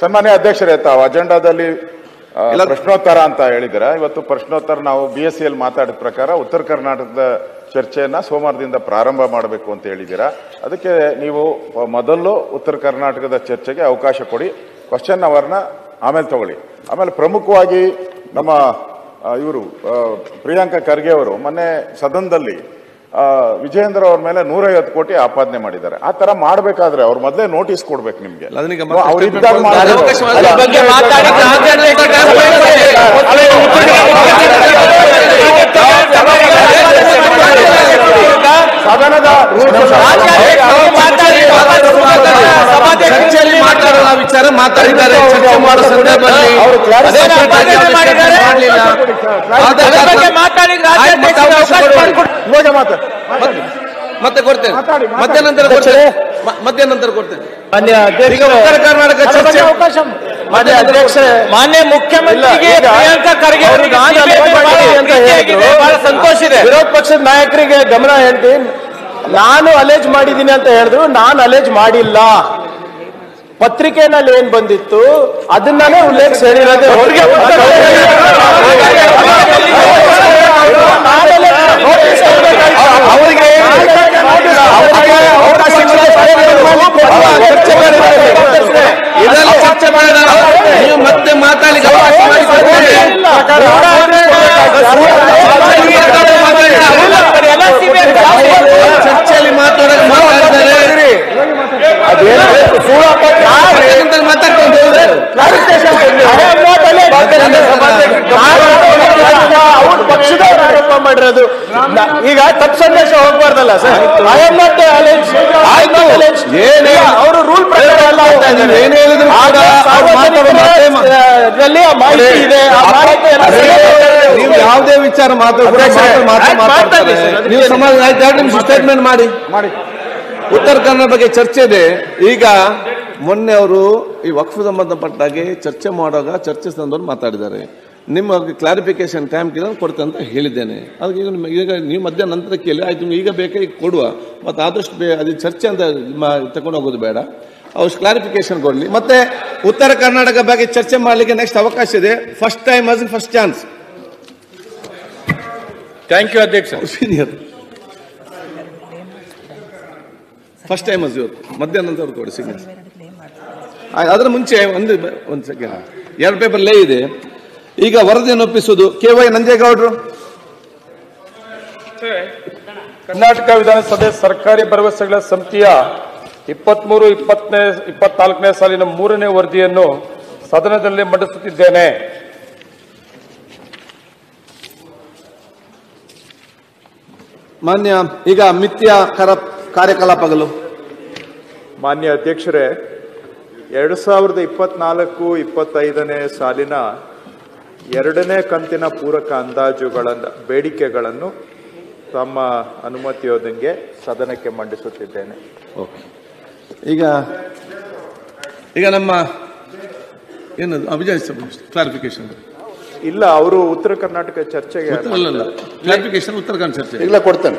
ಸನ್ಮಾನ್ಯ ಅಧ್ಯಕ್ಷರೇ, ತಾವು ಅಜೆಂಡಾದಲ್ಲಿ ಪ್ರಶ್ನೋತ್ತರ ಅಂತ ಹೇಳಿದ್ದೀರಾ. ಇವತ್ತು ಪ್ರಶ್ನೋತ್ತರ ನಾವು BSc ಮಾತಾಡಿದ ಪ್ರಕಾರ ಉತ್ತರ ಕರ್ನಾಟಕದ ಚರ್ಚೆಯನ್ನ ಸೋಮವಾರದಿಂದ ಪ್ರಾರಂಭ ಮಾಡಬೇಕು ಅಂತ ಹೇಳಿದ್ದೀರಾ. ಅದಕ್ಕೆ ನೀವು ಮೊದಲು ಉತ್ತರ ಕರ್ನಾಟಕದ ಚರ್ಚೆಗೆ ಅವಕಾಶ ಕೊಡಿ, ಕ್ವಶನ್ ಅವರ್ನ ಆಮೇಲೆ ತಗೊಳ್ಳಿ. ಆಮೇಲೆ ಪ್ರಮುಖವಾಗಿ ನಮ್ಮ ಇವರು ಪ್ರಿಯಾಂಕಾ ಖರ್ಗೆ ಅವರು ಮೊನ್ನೆ ಸದನದಲ್ಲಿ ವಿಜಯೇಂದ್ರ ಅವ್ರ ಮೇಲೆ 150 ಕೋಟಿ ಆಪಾದನೆ ಮಾಡಿದ್ದಾರೆ. ಆ ತರ ಮಾಡಬೇಕಾದ್ರೆ ಅವ್ರು ಮೊದಲೇ ನೋಟಿಸ್ ಕೊಡ್ಬೇಕು ನಿಮ್ಗೆ. ಸದನದ ಚರ್ಚೆಯಲ್ಲಿ ಮಾತಾಡುವ ವಿಚಾರ ಮಾತಾಡಿದ್ದಾರೆ. ಚರ್ಚೆ ಮಾಡುವ ಸಂದರ್ಭದಲ್ಲಿ ಮತ್ತೆ ಕೊಡ್ತೇನೆ, ಮಧ್ಯಾಹ್ನ ಕೊಡ್ತೇನೆ. ಉತ್ತರ ಕರ್ನಾಟಕ ಚರ್ಚೆ ಅವಕಾಶ ಮಾನ್ಯ ಮುಖ್ಯಮಂತ್ರಿಗೆ ಪ್ರಿಯಾಂಕಾ ಖರ್ಗೆ ಅವರಿಗೆ ಬಹಳ ಸಂತೋಷ ಇದೆ. ವಿರೋಧ ಪಕ್ಷದ ನಾಯಕರಿಗೆ ಗಮನ ಹೇಳ್ತೀನಿ. ನಾನು ಅಲೇಜ್ ಮಾಡಿದ್ದೀನಿ ಅಂತ ಹೇಳಿದ್ರು, ನಾನು ಅಲೇಜ್ ಮಾಡಿಲ್ಲ. ಪತ್ರಿಕೆನಲ್ಲಿ ಏನ್ ಬಂದಿತ್ತು ಅದನ್ನೇ ಉಲ್ಲೇಖಿಸಿ ಹೇಳಿರೋದು. ಚರ್ಚೆ ಮಾಡಿದ ನೀವು ಮತ್ತೆ ಮಾತಾಡಿ ಚರ್ಚೆಯಲ್ಲಿ ಮಾತಾಡಿದ್ದಾರೆ. ಪಕ್ಷದವರು ಆರೋಪ ಮಾಡಿರೋದು ಈಗ ತಪ್ಪು ಸಂದೇಶ ಹೋಗ್ಬಾರ್ದಲ್ಲ ಸರ್. ಅವರು ರೂಲ್ ಪ್ರಕಾರ ಏನ್ ಹೇಳಿದ್ರು ನೀವು ಯಾವುದೇ ವಿಚಾರ ಮಾತಾಡ್ತಾರೆ. ನೀವು ಸಮಾಜ 2 ನಿಮಿಷ ಸ್ಟೇಟ್ಮೆಂಟ್ ಮಾಡಿ. ಉತ್ತರ ಕನ್ನಡ ಬಗ್ಗೆ ಚರ್ಚೆ ಇದೆ. ಈಗ ಮೊನ್ನೆ ಅವರು ಈ ವಕ್ಫ್ ಸಂಬಂಧಪಟ್ಟಾಗೆ ಚರ್ಚೆ ಮಾಡುವಾಗ ಚರ್ಚೆ ಸಂದರ್ಭದಲ್ಲಿ ಮಾತಾಡಿದ್ದಾರೆ. ನಿಮ್ಮ ಕ್ಲಾರಿಫಿಕೇಶನ್ ಟೈಮ್ ಕೊಡ್ತೇನೆ ಅಂತ ಹೇಳಿದ್ದೇನೆ. ಅದಕ್ಕೆ ಈಗ ನೀವು ಮಧ್ಯಾಹ್ನ ನಂತರ ಕೇಳಿ ಆಯ್ತು, ಈಗ ಬೇಕಾಗಿ ಕೊಡುವ, ಮತ್ತು ಆದಷ್ಟು ಅದು ಚರ್ಚೆ ಅಂತ ತಗೊಂಡು ಹೋಗೋದು ಬೇಡ. ಅವ್ರು ಕ್ಲಾರಿಫಿಕೇಶನ್ ಕೊಡಲಿ. ಮತ್ತೆ ಉತ್ತರ ಕರ್ನಾಟಕ ಬಗ್ಗೆ ಚರ್ಚೆ ಮಾಡಲಿಕ್ಕೆ ನೆಕ್ಸ್ಟ್ ಅವಕಾಶ ಇದೆ. First time as first chance. Thank you ಅಧ್ಯಕ್ಷ. ಸೀನಿಯರ್ ಫಸ್ಟ್ ಟೈಮ್ ಆಸ್ ಇವತ್ತು ಮಧ್ಯಾಹ್ನ ನಂತರ ಕೊಡಿ ಸೀನಿಯರ್. ಅದರ ಮುಂಚೆ ಒಂದು ಸೆಕೆಂಡ್, 2 ಪೇಪರ್ ಲೇ ಇದೆ. ಈಗ ವರದಿಯನ್ನು ಒಪ್ಪಿಸುವುದು KY ನಂಜೇಗೌಡರು. ಕರ್ನಾಟಕ ವಿಧಾನಸಭೆ ಸರ್ಕಾರಿ ಭರವಸೆಗಳ ಸಮಿತಿಯ 23-24ನೇ ಸಾಲಿನ 3ನೇ ವರದಿಯನ್ನು ಸದನದಲ್ಲಿ ಮಂಡಿಸುತ್ತಿದ್ದೇನೆ. ಮಾನ್ಯ ಈಗ ಮಿಥ್ಯ ಕಾರ್ಯಕಲಾಪಗಳು. ಮಾನ್ಯ ಅಧ್ಯಕ್ಷರೇ, 2024-25ನೇ ಸಾಲಿನ 2ನೇ ಕಂತಿನ ಪೂರಕ ಅಂದಾಜುಗಳ ಬೇಡಿಕೆಗಳನ್ನು ತಮ್ಮ ಅನುಮತಿಯೊಂದಿಗೆ ಸದನಕ್ಕೆ ಮಂಡಿಸುತ್ತಿದ್ದೇನೆ. ಈಗ ನಮ್ಮ ಏನದು ಅಭಿಜಯ್ ಕ್ಲಾರಿಫಿಕೇಶನ್ ಇಲ್ಲ, ಅವರು ಉತ್ತರ ಕರ್ನಾಟಕ ಚರ್ಚೆಗೆ ಕ್ಲಾರಿಫಿಕೇಶನ್ ಉತ್ತರ ಕನ್ನಡ ಚರ್ಚೆ ಇಲ್ಲ ಕೊಡ್ತೇನೆ.